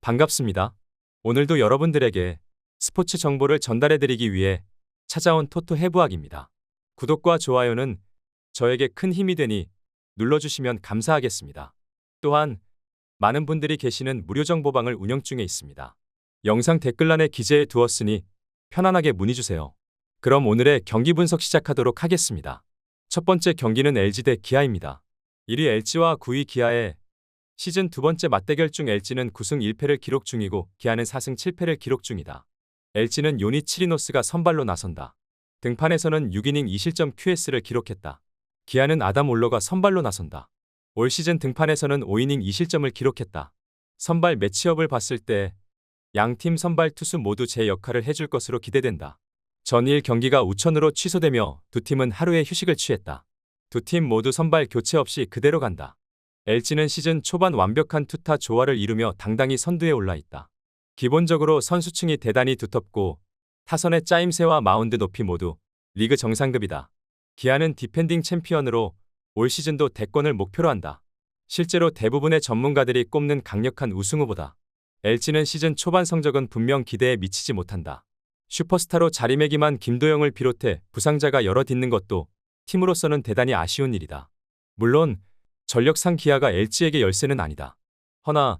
반갑습니다. 오늘도 여러분들에게 스포츠 정보를 전달해드리기 위해 찾아온 토토 해부학입니다. 구독과 좋아요는 저에게 큰 힘이 되니 눌러주시면 감사하겠습니다. 또한 많은 분들이 계시는 무료 정보방을 운영 중에 있습니다. 영상 댓글란에 기재해 두었으니 편안하게 문의주세요. 그럼 오늘의 경기 분석 시작하도록 하겠습니다. 첫 번째 경기는 LG 대 기아입니다. 1위 LG와 9위 기아의 시즌 두 번째 맞대결 중 LG는 9승 1패를 기록 중이고 기아는 4승 7패를 기록 중이다. LG는 요니 치리노스가 선발로 나선다. 등판에서는 6이닝 2실점 QS를 기록했다. 기아는 아담 올러가 선발로 나선다. 올 시즌 등판에서는 5이닝 2실점을 기록했다. 선발 매치업을 봤을 때 양팀 선발 투수 모두 제 역할을 해줄 것으로 기대된다. 전일 경기가 우천으로 취소되며 두 팀은 하루의 휴식을 취했다. 두 팀 모두 선발 교체 없이 그대로 간다. LG는 시즌 초반 완벽한 투타 조화를 이루며 당당히 선두에 올라 있다. 기본적으로 선수층이 대단히 두텁고 타선의 짜임새와 마운드 높이 모두 리그 정상급이다. 기아는 디펜딩 챔피언으로 올 시즌도 대권을 목표로 한다. 실제로 대부분의 전문가들이 꼽는 강력한 우승 후보다. LG는 시즌 초반 성적은 분명 기대에 미치지 못한다. 슈퍼스타로 자리매김한 김도영을 비롯해 부상자가 여럿 있는 것도 팀으로서는 대단히 아쉬운 일이다. 물론 전력상 기아가 LG에게 열세는 아니다. 허나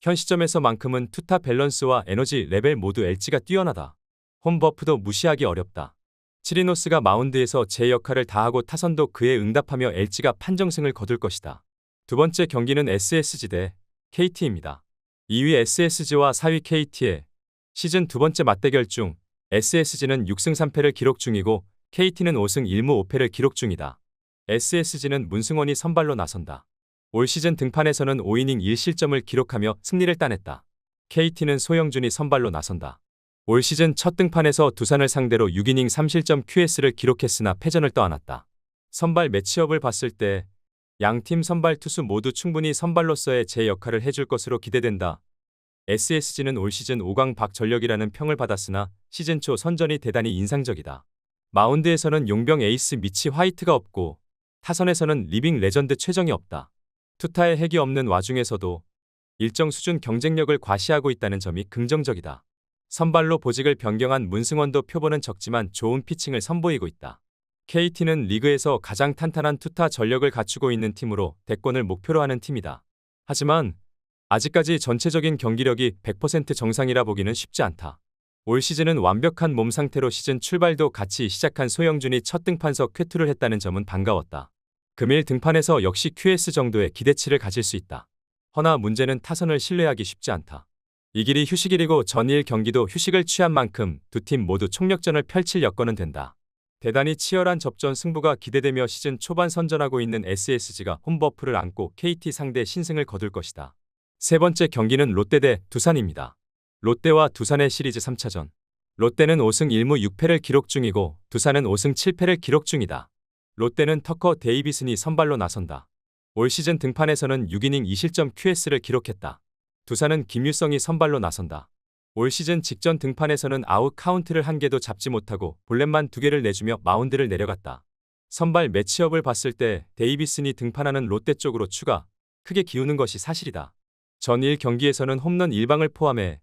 현 시점에서만큼은 투타 밸런스와 에너지 레벨 모두 LG가 뛰어나다. 홈 버프도 무시하기 어렵다. 치리노스가 마운드에서 제 역할을 다하고 타선도 그에 응답하며 LG가 판정승을 거둘 것이다. 두 번째 경기는 SSG 대 KT입니다. 2위 SSG와 4위 KT의 시즌 두 번째 맞대결 중 SSG는 6승 3패를 기록 중이고 KT는 5승 1무 5패를 기록 중이다. SSG는 문승원이 선발로 나선다. 올 시즌 등판에서는 5이닝 1실점을 기록하며 승리를 따냈다. KT는 소영준이 선발로 나선다. 올 시즌 첫 등판에서 두산을 상대로 6이닝 3실점 QS를 기록했으나 패전을 떠안았다. 선발 매치업을 봤을 때 양팀 선발 투수 모두 충분히 선발로서의 제 역할을 해줄 것으로 기대된다. SSG는 올 시즌 5강 박전력이라는 평을 받았으나 시즌 초 선전이 대단히 인상적이다. 마운드에서는 용병 에이스 미치 화이트가 없고 타선에서는 리빙 레전드 최정이 없다. 투타의 핵이 없는 와중에서도 일정 수준 경쟁력을 과시하고 있다는 점이 긍정적이다. 선발로 보직을 변경한 문승원도 표본은 적지만 좋은 피칭을 선보이고 있다. KT는 리그에서 가장 탄탄한 투타 전력을 갖추고 있는 팀으로 대권을 목표로 하는 팀이다. 하지만 아직까지 전체적인 경기력이 100% 정상이라 보기는 쉽지 않다. 올 시즌은 완벽한 몸 상태로 시즌 출발도 같이 시작한 소영준이 첫 등판서 쾌투를 했다는 점은 반가웠다. 금일 등판에서 역시 QS 정도의 기대치를 가질 수 있다. 허나 문제는 타선을 신뢰하기 쉽지 않다. 이 길이 휴식일이고 전일 경기도 휴식을 취한 만큼 두 팀 모두 총력전을 펼칠 여건은 된다. 대단히 치열한 접전 승부가 기대되며 시즌 초반 선전하고 있는 SSG가 홈버프를 안고 KT 상대 신승을 거둘 것이다. 세 번째 경기는 롯데 대 두산입니다. 롯데와 두산의 시리즈 3차전. 롯데는 5승 1무 6패를 기록 중이고 두산은 5승 7패를 기록 중이다. 롯데는 터커 데이비슨이 선발로 나선다. 올 시즌 등판에서는 6이닝 2실점 QS를 기록했다. 두산은 김유성이 선발로 나선다. 올 시즌 직전 등판에서는 아웃 카운트를 한 개도 잡지 못하고 볼넷만 2개를 내주며 마운드를 내려갔다. 선발 매치업을 봤을 때 데이비슨이 등판하는 롯데 쪽으로 추가 크게 기우는 것이 사실이다. 전일 경기에서는 홈런 1방을 포함해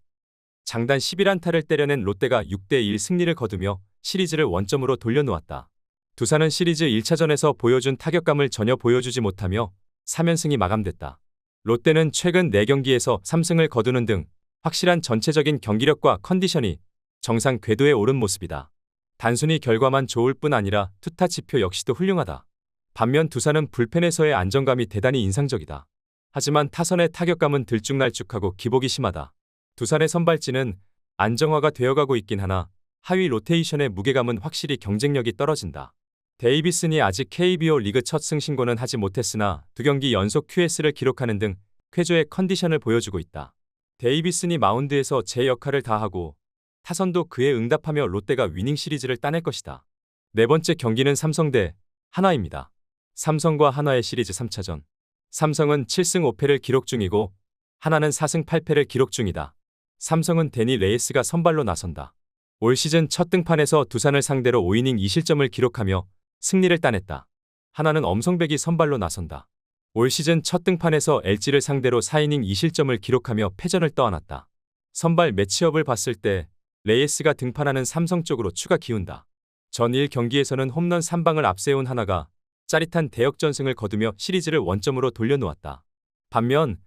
장단 11안타를 때려낸 롯데가 6대1 승리를 거두며 시리즈를 원점으로 돌려놓았다. 두산은 시리즈 1차전에서 보여준 타격감을 전혀 보여주지 못하며 3연승이 마감됐다. 롯데는 최근 4경기에서 3승을 거두는 등 확실한 전체적인 경기력과 컨디션이 정상 궤도에 오른 모습이다. 단순히 결과만 좋을 뿐 아니라 투타 지표 역시도 훌륭하다. 반면 두산은 불펜에서의 안정감이 대단히 인상적이다. 하지만 타선의 타격감은 들쭉날쭉하고 기복이 심하다. 두산의 선발진은 안정화가 되어가고 있긴 하나 하위 로테이션의 무게감은 확실히 경쟁력이 떨어진다. 데이비슨이 아직 KBO 리그 첫 승신고는 하지 못했으나 2경기 연속 QS를 기록하는 등 쾌조의 컨디션을 보여주고 있다. 데이비슨이 마운드에서 제 역할을 다하고 타선도 그에 응답하며 롯데가 위닝 시리즈를 따낼 것이다. 네 번째 경기는 삼성 대 하나입니다. 삼성과 하나의 시리즈 3차전. 삼성은 7승 5패를 기록 중이고 하나는 4승 8패를 기록 중이다. 삼성은 데니 레이스가 선발로 나선다. 올 시즌 첫 등판에서 두산을 상대로 5이닝 2실점을 기록하며 승리를 따냈다. 하나는 엄성백이 선발로 나선다. 올 시즌 첫 등판에서 LG를 상대로 4이닝 2실점을 기록하며 패전을 떠안았다. 선발 매치업을 봤을 때 레이스가 등판하는 삼성 쪽으로 추가 기운다. 전 1경기에서는 홈런 3방을 앞세운 하나가 짜릿한 대역전승을 거두며 시리즈를 원점으로 돌려놓았다. 반면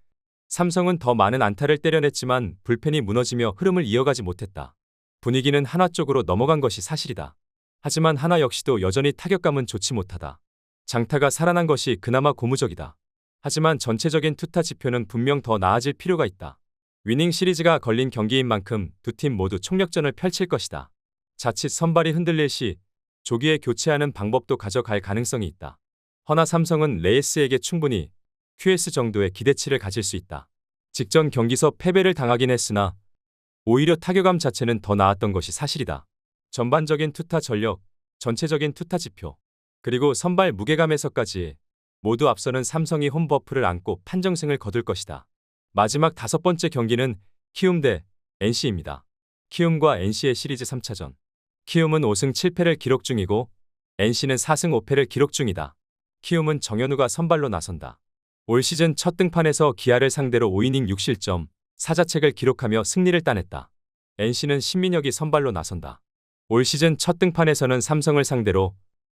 삼성은 더 많은 안타를 때려냈지만 불펜이 무너지며 흐름을 이어가지 못했다. 분위기는 한화 쪽으로 넘어간 것이 사실이다. 하지만 한화 역시도 여전히 타격감은 좋지 못하다. 장타가 살아난 것이 그나마 고무적이다. 하지만 전체적인 투타 지표는 분명 더 나아질 필요가 있다. 위닝 시리즈가 걸린 경기인 만큼 두 팀 모두 총력전을 펼칠 것이다. 자칫 선발이 흔들릴 시 조기에 교체하는 방법도 가져갈 가능성이 있다. 허나 삼성은 레이스에게 충분히 QS 정도의 기대치를 가질 수 있다. 직전 경기서 패배를 당하긴 했으나 오히려 타격감 자체는 더 나았던 것이 사실이다. 전반적인 투타 전력, 전체적인 투타 지표, 그리고 선발 무게감에서까지 모두 앞서는 삼성이 홈버프를 안고 판정승을 거둘 것이다. 마지막 5번째 경기는 키움 대 NC입니다. 키움과 NC의 시리즈 3차전. 키움은 5승 7패를 기록 중이고 NC는 4승 5패를 기록 중이다. 키움은 정현우가 선발로 나선다. 올 시즌 첫 등판에서 기아를 상대로 5이닝 6실점, 4자책을 기록하며 승리를 따냈다. NC는 신민혁이 선발로 나선다. 올 시즌 첫 등판에서는 삼성을 상대로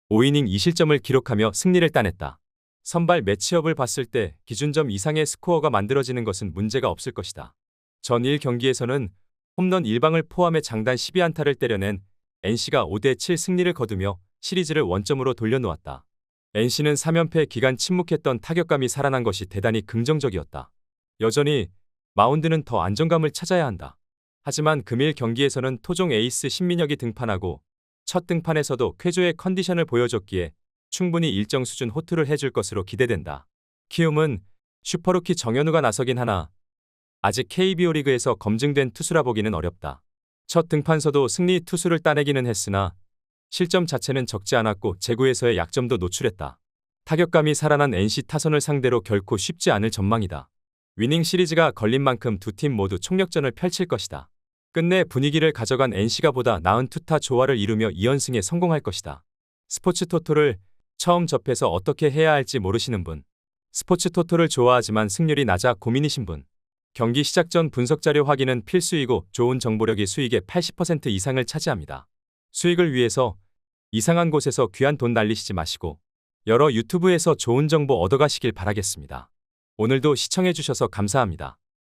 5이닝 2실점을 기록하며 승리를 따냈다. 선발 매치업을 봤을 때 기준점 이상의 스코어가 만들어지는 것은 문제가 없을 것이다. 전 1경기에서는 홈런 1방을 포함해 장단 12안타를 때려낸 NC가 5대7 승리를 거두며 시리즈를 원점으로 돌려놓았다. NC는 3연패 기간 침묵했던 타격감이 살아난 것이 대단히 긍정적이었다. 여전히 마운드는 더 안정감을 찾아야 한다. 하지만 금일 경기에서는 토종 에이스 신민혁이 등판하고 첫 등판에서도 쾌조의 컨디션을 보여줬기에 충분히 일정 수준 호투를 해줄 것으로 기대된다. 키움은 슈퍼루키 정현우가 나서긴 하나 아직 KBO 리그에서 검증된 투수라 보기는 어렵다. 첫 등판서도 승리 투수를 따내기는 했으나 실점 자체는 적지 않았고 제구에서의 약점도 노출했다. 타격감이 살아난 NC 타선을 상대로 결코 쉽지 않을 전망이다. 위닝 시리즈가 걸린 만큼 두 팀 모두 총력전을 펼칠 것이다. 끝내 분위기를 가져간 NC가 보다 나은 투타 조화를 이루며 2연승에 성공할 것이다. 스포츠 토토를 처음 접해서 어떻게 해야 할지 모르시는 분, 스포츠 토토를 좋아하지만 승률이 낮아 고민이신 분, 경기 시작 전 분석 자료 확인은 필수이고 좋은 정보력이 수익의 80% 이상을 차지합니다. 수익을 위해서 이상한 곳에서 귀한 돈 날리시지 마시고 여러 유튜브에서 좋은 정보 얻어가시길 바라겠습니다. 오늘도 시청해주셔서 감사합니다.